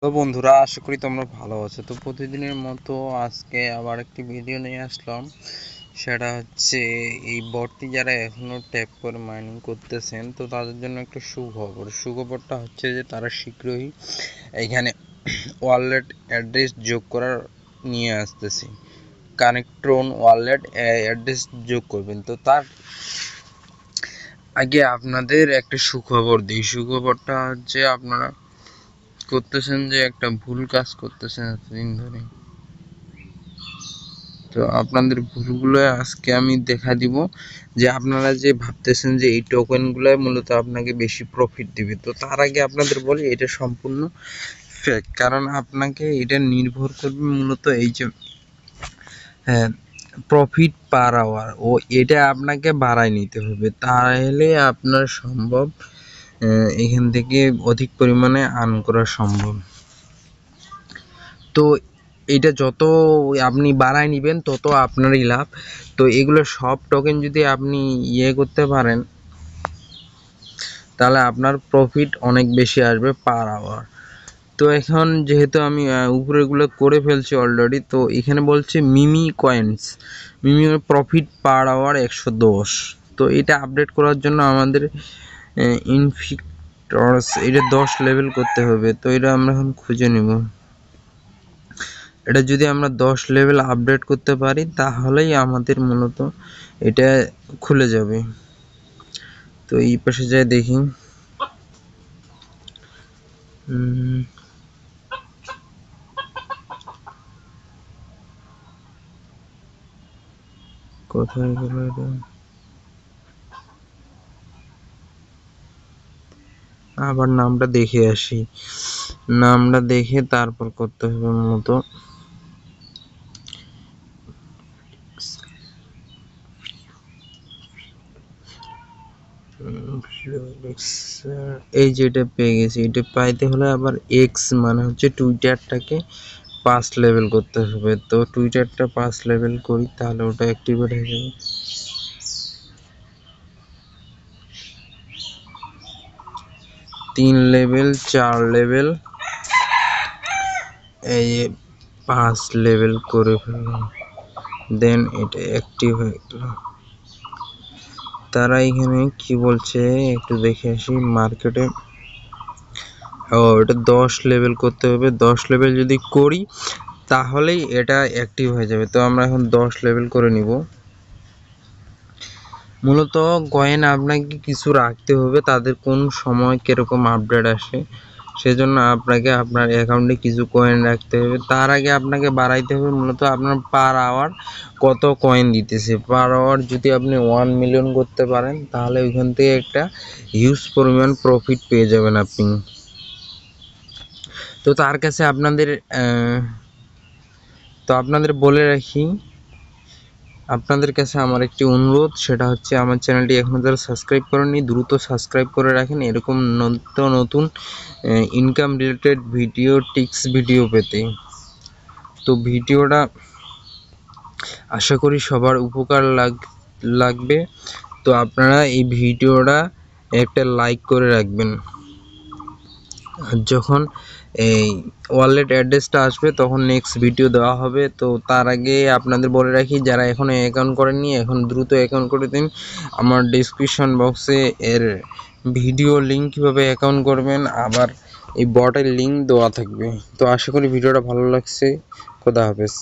তো বন্ধুরা, আশা করি তোমরা ভালো আছো। তো প্রতিদিনের মতো আজকে আবার একটি ভিডিও নিয়ে আসলাম। সেটা হচ্ছে এই বটটি যারা এখনো ট্যাপ করে মাইনিং করতেছেন, তো তাদের জন্য একটা সুখবরটা হচ্ছে যে তারা শীঘ্রই এখানে ওয়ালেট অ্যাড্রেস যোগ করার নিয়ে আসতেছে। কানেক্ট্রন ওয়ালেট অ্যাড্রেস যোগ করবেন। তো তার আগে আপনাদের একটা সুখবর দিই। সুখবরটা হচ্ছে আপনারা করতেছেন যে একটা ভুল কাজ করতেছেন এতদিন ধরে। তো আপনাদের ভুলগুলো আজকে আমি দেখা দিব, যে আপনারা যে ভাবতেছেন যে এই টোকেনগুলো মূলত আপনাকে বেশি প্রফিট দিবে। তো তার আগে আপনাদের বলি এটা সম্পূর্ণ ফেক। কারণ আপনাকে এটা নির্ভর করবে মূলত এই যে প্রফিট পার আওয়ার, ও এটা আপনাকে বাড়ায় নিতে হবে, তাহলে আপনার সম্ভব এখান থেকে অধিক পরিমাণে আর্ন করা সম্ভব। তো এটা যত আপনি বাড়ায় নেবেন তত আপনারই লাভ। তো এগুলো সব টোকেন যদি আপনি করতে পারেন, তাহলে আপনার প্রফিট অনেক বেশি আসবে পার আওয়ার। তো এখন যেহেতু আমি উপরেগুলো করে ফেলছি অলরেডি, তো এখানে বলছে মিমি কয়েন্স, প্রফিট পার আওয়ার 110। তো এটা আপডেট করার জন্য আমাদের ইনফিক্টরস এটা 10 লেভেল করতে হবে। তো এটা আমরা এখন খুঁজে নিব। এটা যদি আমরা 10 লেভেল আপডেট করতে পারি তাহলেই আমাদের মূলত এটা খুলে যাবে। তো এই পাশে যাই দেখি। কোথায় গেল এটা? আবার নামটা দেখে আসি। নামটা দেখে তারপর করতে হবে মূলত। এই যে এটা পেয়ে গেছি। এটা পাইতে হলে আবার এক্স মানে হচ্ছে টুইটারটাকে 5 লেভেল করতে হবে। তো টুইটারটা 5 লেভেল করি, তাহলে ওটা অ্যাক্টিভেট হয়ে যাবে। 3 লেভেল 4 লেভেল এই 5 লেভেল করে ফেললাম, দেন এটা অ্যাক্টিভ হয়ে গেল। তারা এখানে কি বলছে একটু দেখে আসি মার্কেটে। এটা 10 লেভেল করতে হবে। 10 লেভেল যদি করি তাহলেই এটা অ্যাক্টিভ হয়ে যাবে। তো আমরা এখন 10 লেভেল করে নিব। মূলত কয়েন আপনাকে কিছু রাখতে হবে, তাদের কোন সময় কিরকম আপডেট আসে, সেজন্য আপনাকে আপনার অ্যাকাউন্টে কিছু কয়েন রাখতে হবে। তার আগে আপনাকে বাড়াইতে হবে মূলত আপনার পার আওয়ার কত কয়েন দিতেছে। পার আওয়ার যদি আপনি 1 মিলিয়ন করতে পারেন, তাহলে ওইখান থেকে একটা হিউজ পরিমাণ প্রফিট পেয়ে যাবেন আপনি। তো তার কাছে আপনাদের বলে রাখি, আপনাদের কাছে আমার একটি অনুরোধ, সেটা হচ্ছে আমার চ্যানেলটি এখনও যারা সাবস্ক্রাইব করেননি দ্রুত সাবস্ক্রাইব করে রাখেন, এরকম নতুন income related video, tips video পেতে। তো ভিডিওটা আশা করি সবার উপকার লাগবে। তো আপনারা এই ভিডিওটা একটা লাইক করে রাখবেন। যখন এই ওয়ালেট অ্যাড্রেসটা আসবে তখন নেক্সট ভিডিও দেওয়া হবে। তো তার আগে আপনাদের বলে রাখি, যারা এখনো অ্যাকাউন্ট করেননি এখন দ্রুত অ্যাকাউন্ট করে দিন। আমার ডেসক্রিপশন বক্সে এর ভিডিও লিঙ্ক কীভাবে অ্যাকাউন্ট করবেন, আবার এই বটের লিঙ্ক দেওয়া থাকবে। তো আশা করি ভিডিওটা ভালো লাগছে। খোদা হাফেজ।